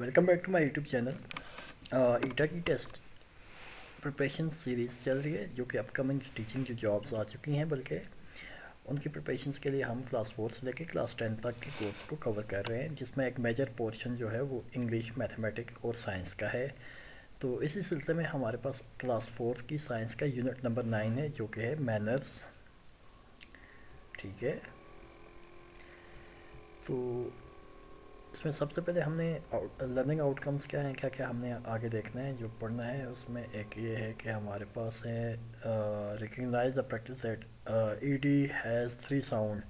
Welcome back to my YouTube channel. ETEA की test preparation series चल रही है जो कि अपकमिंग टीचिंग जो जॉब्स आ चुकी हैं, बल्कि उनकी प्रिपरेशंस के लिए हम क्लास 4 से लेकर क्लास 10 तक के कोर्स को कवर कर रहे हैं, जिसमें एक मेजर पोर्शन जो है वो इंग्लिश, मैथमेटिक्स और साइंस का है। तो इसी सिलसिले में हमारे पास क्लास 4 की साइंस का यूनिट नंबर 9 है जो कि है मैनर्स। ठीक है, तो इसमें सबसे पहले हमने लर्निंग आउटकम्स क्या हैं, क्या क्या हमने आगे देखना है, जो पढ़ना है उसमें एक ये है कि हमारे पास है recognise the practice that E D has three sound,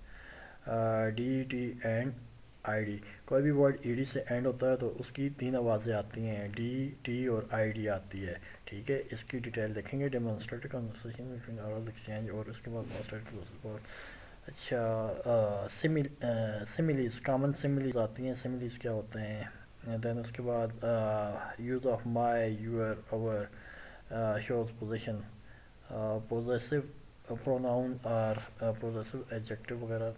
D T and I D. कोई भी वर्ड ई डी से एंड होता है तो उसकी तीन आवाज़ें आती हैं, डी, टी और आई डी आती है। ठीक है, इसकी डिटेल देखेंगे, demonstrative conversation between oral exchange, और उसके बाद अच्छा सिमिलीज, कॉमन सिमिलीज आती हैं। सिमिलीज क्या होते हैं, देन उसके बाद use of my, your, our shows position, possessive pronoun और पोजेसिव एडजेक्टिव वगैरह।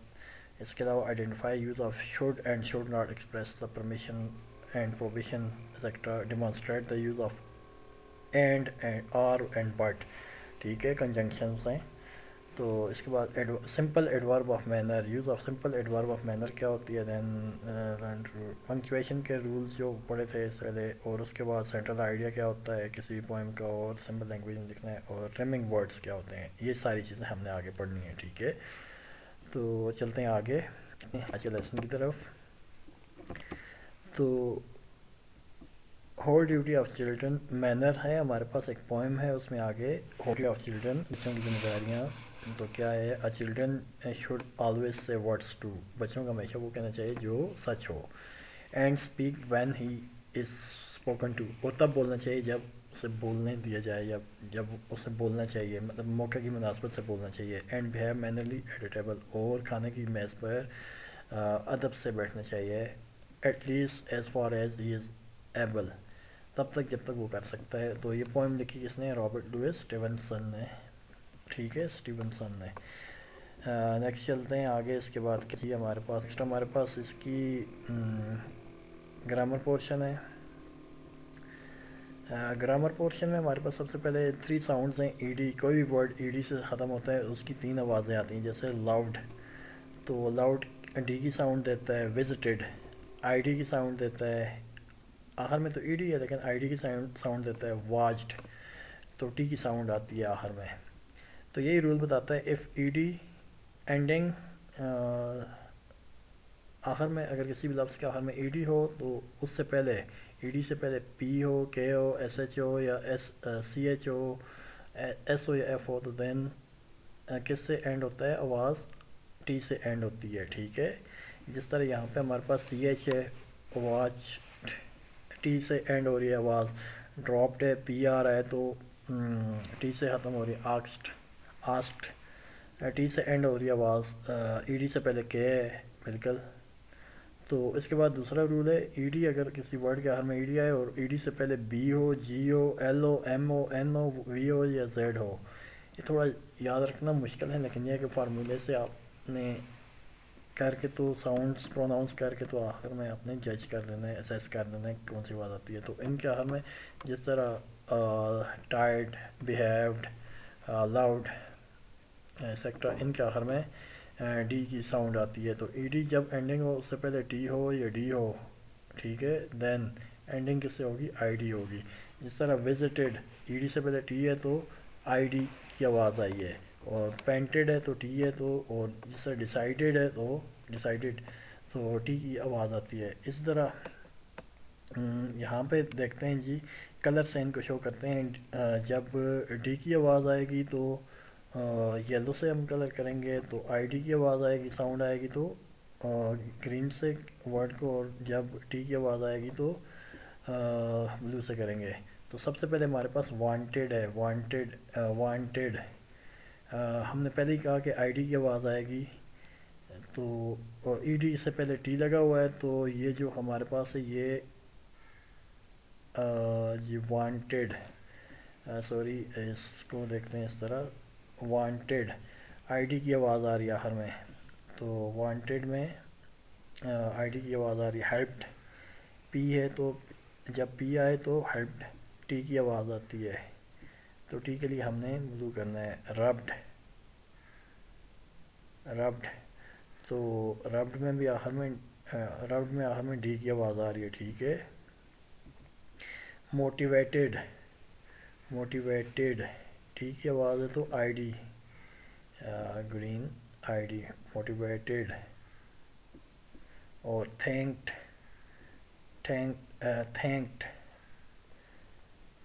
इसके अलावा identify use of should and should not express the permission and provision etcetera. Demonstrate the use of and or and but. ठीक है, conjunctions हैं। तो इसके बाद simple adverb of manner, use of simple adverb of manner क्या होती है, then punctuation के रूल्स जो पढ़े थे इससे पहले, और उसके बाद सेंट्रल आइडिया क्या होता है किसी पोएम का, और सिंपल लैंग्वेज में लिखना है, और रिमिंग वर्ड्स क्या होते हैं। ये सारी चीज़ें हमने आगे पढ़नी है। ठीक है, तो चलते हैं आगे आज के लेसन की तरफ। तो whole duty of children manner है, हमारे पास एक पोएम है, उसमें आगे होल ड्यूटी ऑफ चिल्ड्रन, बच्चों की जिम्मेदारियाँ। तो क्या है, a children should always say words to, बच्चों का हमेशा वो कहना चाहिए जो सच हो। And speak when he is spoken to, और तब बोलना चाहिए जब उसे बोलने दिया जाए, या जब उसे बोलना चाहिए, मतलब मौके की मुनासबत से बोलना चाहिए। And behave mannerly at table, और खाने की मेज़ पर अदब से बैठना चाहिए। At least as far as he is able, तब तक जब तक वो कर सकता है। तो ये पोएम लिखी किसने, रॉबर्ट लुइस स्टीवनसन ने। ठीक है, स्टीवनसन ने। नेक्स्ट चलते हैं आगे। इसके बाद क्या हमारे पास, नेक्स्ट हमारे पास इसकी ग्रामर पोर्शन है। ग्रामर पोर्शन में हमारे पास सबसे पहले थ्री साउंड्स हैं। ईडी, कोई भी वर्ड ईडी से ख़त्म होता है उसकी तीन आवाज़ें आती हैं, जैसे लाउड, तो लाउड डी की साउंड देता है। विजिटेड आईडी की साउंड देता है, आखिर में तो ईडी है लेकिन आईडी की साउंड देता है। वाज्ड, तो टी की साउंड आती है आखिर में। तो यही रूल बताता है, इफ़ ईडी एंडिंग आखिर में, अगर किसी भी लफ्ज़ के आखिर में ईडी हो तो उससे पहले, ईडी से पहले पी हो, के हो, एस एच हो, या एस सी एच हो, एस हो या एफ हो, तो देन किस से एंड होता है, आवाज़ टी से एंड होती है। ठीक है, जिस तरह यहाँ पे हमारे पास सी एच है, आवाज़ टी से एंड हो रही है आवाज़। ड्रॉप्ड है, पी आ रहा है तो टी से ख़त्म हो रही है। आस्क्ड, आस्क्ड टी से एंड हो रही है आवाज़। ईडी से पहले के है, बिल्कुल। तो इसके बाद दूसरा रूल है, ईडी अगर किसी वर्ड के आखिर में ईडी आए और ईडी से पहले बी हो, जी हो, एल हो, एम हो, एन हो, वी हो या जेड हो, ये थोड़ा याद रखना मुश्किल है, लेकिन यह कि फार्मूले से आपने करके तो साउंड्स प्रोनाउंस करके तो आखिर में आपने जज कर लेना है, असेस कर लेना है कौन सी बात आती है। तो इनके आखिर में जिस तरह टायर्ड, बिहेव्ड, लाउड एक्सेट्रा, इनके आखिर में डी की साउंड आती है। तो ई डी जब एंडिंग हो उससे पहले टी हो या डी हो, ठीक है, देन एंडिंग किससे होगी, आई डी होगी। जिस तरह विजिटेड, ई डी से पहले टी है तो आई डी की आवाज़ आई है, और पेंटेड है तो टी है, तो और जिस तरह डिसाइडेड है तो डिसाइडेड, तो टी की आवाज़ आती है। इस तरह यहाँ पे देखते हैं जी, कलर से इनको शो करते हैं। जब डी की आवाज़ आएगी तो येलो से हम कलर करेंगे, तो आईडी की आवाज़ आएगी, साउंड आएगी तो ग्रीन से वर्ड को, और जब टी की आवाज़ आएगी तो ब्लू से करेंगे। तो सबसे पहले हमारे पास वांटेड है, वांटेड, वांटेड हमने पहले ही कहा कि आईडी की आवाज़ आएगी, तो ईडी से पहले टी लगा हुआ है, तो ये जो हमारे पास है ये वांटेड, सॉरी इसको देखते हैं इस तरह, वांटेड आईडी की आवाज़ आ रही है आखिर में, तो वांटेड में आईडी की आवाज़ आ रही है। हेल्प्ड, پی ہے تو جب پی آئے تو ہیلپڈ ٹی کی آواز آتی ہے، تو ٹی کے لیے ہم نے بلو کرنا ہے ربڈ. ربڈ تو ربڈ میں بھی آخر میں ربڈ میں آخر میں ڈی کی آواز آ رہی ہے، ٹھیک ہے. موٹیویٹیڈ، موٹیویٹیڈ ٹی کی آواز ہے تو I D green I D motivated. اور تھینکڈ، تھینکڈ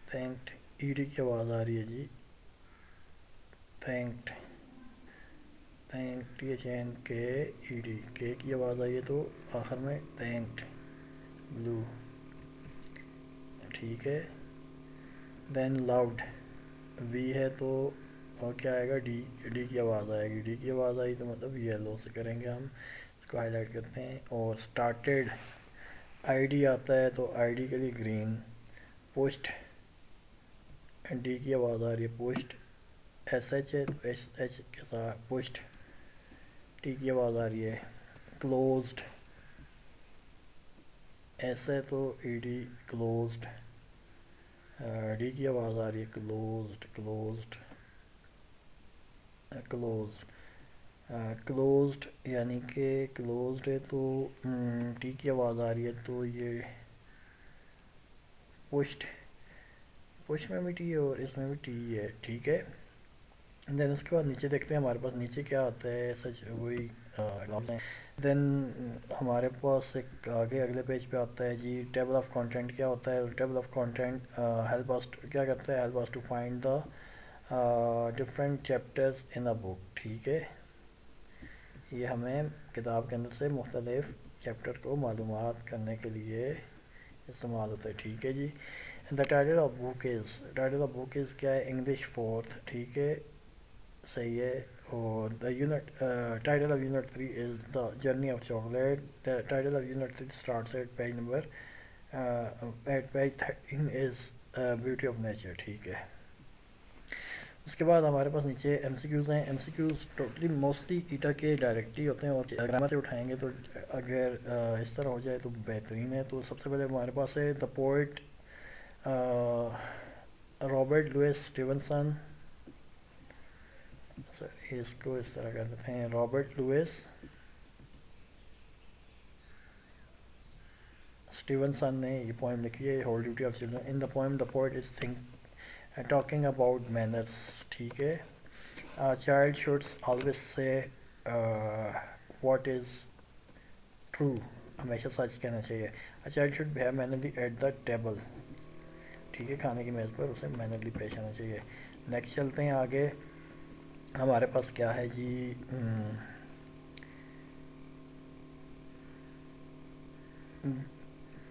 تھینکڈ ای ڈی کی آواز آ رہی ہے جی تھینکڈ. تھینک ٹی ایچ این کے ای ڈی کے کی آواز آئی ہے تو آخر میں تھینکڈ بلو، ٹھیک ہے. دین لاؤڈ وی ہے تو اور کیا آئے گا ڈی، ڈی کی آواز آئے گی. ڈی کی آواز آئی تو مطلب یلو سے کریں گے ہم، اس کو ہائی لائٹ کرتے ہیں. اور اسٹارٹیڈ آئی ڈی آتا ہے تو آئی ڈی کے لیے گرین. پوسٹ ڈی کی آواز آ رہی ہے پوسٹ. ایس ایچ ہے تو ایس ایچ کے ساتھ پوسٹ ٹی کی آواز آ رہی ہے. کلوزڈ ایس ہے تو ای ڈی کلوزڈ ڈی کی آواز آ رہی ہے کلوزڈ کلوزڈ کلوزڈ. کلوزڈ یعنی کہ کلوزڈ ہے تو ٹی کی آواز آ رہی ہے تو یہ پشٹ، پشٹ میں بھی ٹی ہے اور اس میں بھی ٹی ہے، ٹھیک ہے. دین اس کے بعد نیچے دیکھتے ہیں ہمارے پاس نیچے کیا آتا ہے. سچ وہی دین ہمارے پاس ایک آگے اگلے پیج پہ آتا ہے جی ٹیبل آف کانٹینٹ. کیا ہوتا ہے ٹیبل آف کانٹینٹ؟ ہیلپ اس کیا کرتا ہے، help us to find the different chapters in a book, ٹھیک ہے. یہ ہمیں کتاب کے اندر سے مختلف چیپٹر کو معلومات کرنے کے لیے استعمال ہوتا ہے، ٹھیک ہے جی. The title of book is, title of book is کیا ہے انگلش فورتھ، ٹھیک ہے صحیح ہے. اور the unit title of unit 3 is the journey of chocolate. The title of unit 3 starts at page number at page 13 is beauty of nature, ٹھیک ہے. اس کے بعد ہمارے پاس نیچے ایم سی کیوز ہیں. M C Qs totally mostly ETEA کے ڈائریکٹلی ہوتے ہیں اور گرامر سے اٹھائیں گے تو اگر اس طرح ہو جائے تو بہترین ہے. تو سب سے پہلے ہمارے پاس ہے دا پوئٹ رابرٹ لوئس اسٹیونسن. سر اس کو اس طرح کر دیتے ہیں رابرٹ لوئس اسٹیونسن نے یہ پوئم لکھی ہے whole duty of children. In the poem the poet is talking about manners, ٹھیک ہے. Child should always say what is true, ہمیشہ سچ کہنا چاہیے. Child should behave mannerly at the table, ٹھیک ہے کھانے کی میز پر اسے مینرلی پیش آنا چاہیے. نیکسٹ چلتے ہیں آگے. ہمارے پاس کیا ہے جی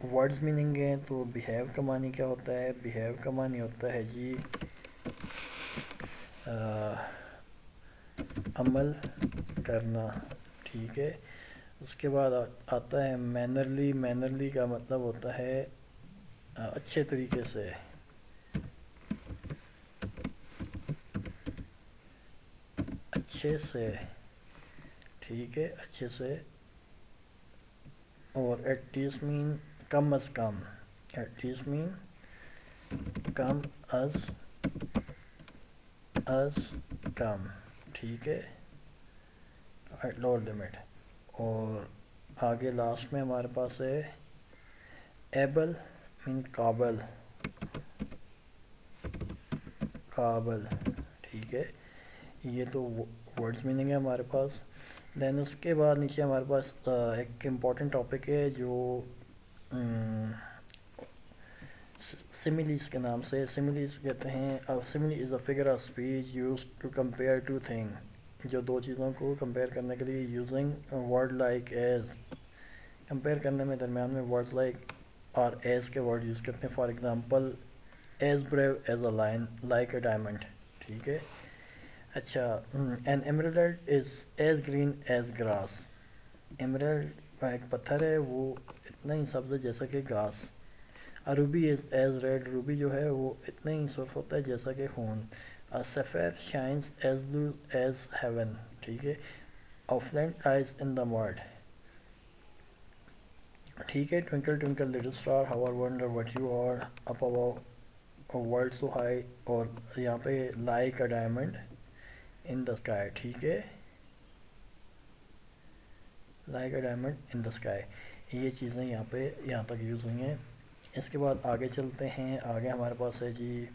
ورڈز میننگ ہے. تو بیہیو کا معنی کیا ہوتا ہے؟ بیہیو کا معنی ہوتا ہے جی عمل کرنا، ٹھیک ہے. اس کے بعد آتا ہے مینرلی. مینرلی کا مطلب ہوتا ہے اچھے طریقے سے، اچھے سے، ٹھیک ہے اچھے سے. اور ایٹ لیسٹ مین کم از کم، ایٹ لیسٹ مین کم از کم، ٹھیک ہے لوور لمٹ. اور آگے لاسٹ میں ہمارے پاس ہے ایبل مین قابل، قابل، ٹھیک ہے. یہ تو ورڈز میننگ ہے ہمارے پاس. دین اس کے بعد نیچے ہمارے پاس ایک امپورٹنٹ ٹاپک ہے جو سملیز کے نام سے. سملیز کہتے ہیں simile is a figure of speech use to compare two thing, جو دو چیزوں کو کمپیئر کرنے کے لیے using word like as, compare کرنے میں درمیان میں ورڈز لائک اور ایز کے ورڈ یوز کرتے ہیں. For example as brave as a lion like a diamond, ٹھیک ہے. اچھا an emerald is as green as grass. Emerald ایک پتھر ہے وہ اتنا ہی سبز ہے جیسا کہ گھاس. Ruby is as red, ruby جو ہے وہ اتنا ہی سرخ ہوتا ہے جیسا کہ خون. Sapphire shines as blue as heaven, ٹھیک ہے. Of land eyes in the mud. ٹھیک ہے. Twinkle twinkle little star how are wonder what you are up above world so high, اور یہاں پہ like a diamond in the sky. ٹھیک ہے, like a diamond in the sky, یہ چیزیں یہاں تک یوز ہوئی ہیں. اس کے بعد آگے چلتے ہیں. آگے ہمارے پاس ہے جی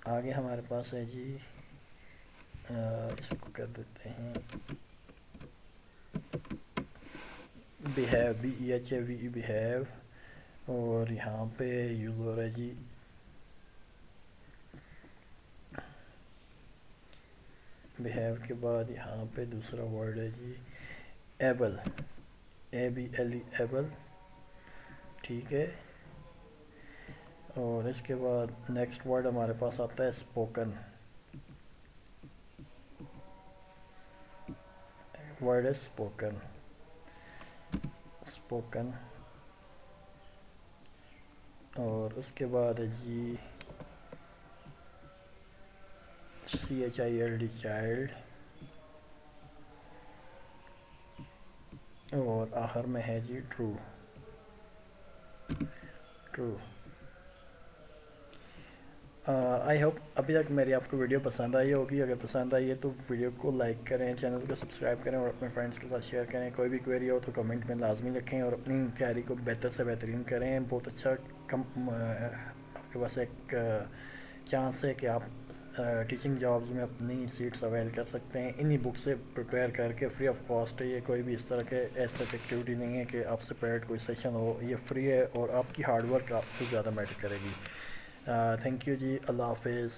آگے ہمارے پاس ہے جی اس کو کر دیتے ہیں بیہیو, BEHAVE بیہیو, اور یہاں پہ یوز ہو رہا ہے جی بیہیو کے بعد یہاں پہ دوسرا ورڈ ہے جی ایبل, ABLE ایبل. ٹھیک ہے, اور اس کے بعد نیکسٹ ورڈ ہمارے پاس آتا ہے اسپوکن. ورڈ ہے اسپوکن, اسپوکن. اور اس کے بعد ہے جی CHILD چائلڈ, اور آخر میں ہے جی ٹرو, ٹرو. آئی ہوپ ابھی تک میری آپ کو ویڈیو پسند آئی ہوگی. اگر پسند آئی ہے تو ویڈیو کو لائک کریں, چینل کو سبسکرائب کریں, اور اپنے فرینڈس کے ساتھ شیئر کریں. کوئی بھی کوئری ہو تو کمنٹ میں لازمی لکھیں, اور اپنی تیاری کو بہتر سے بہترین کریں. بہت اچھا آپ کے پاس ایک چانس ہے کہ آپ ٹیچنگ جابز میں اپنی سیٹس اویل کر سکتے ہیں. انہی بک سے پریپیئر کر کے فری آف کاسٹ ہے یہ, کوئی بھی اس طرح کے ایسا ایکٹیویٹی نہیں ہے کہ آپ سپریٹ کوئی سیشن ہو. یہ فری ہے, اور آپ کی ہارڈ ورک آپ کو زیادہ میٹر کرے گی. تھینک یو جی, اللہ حافظ.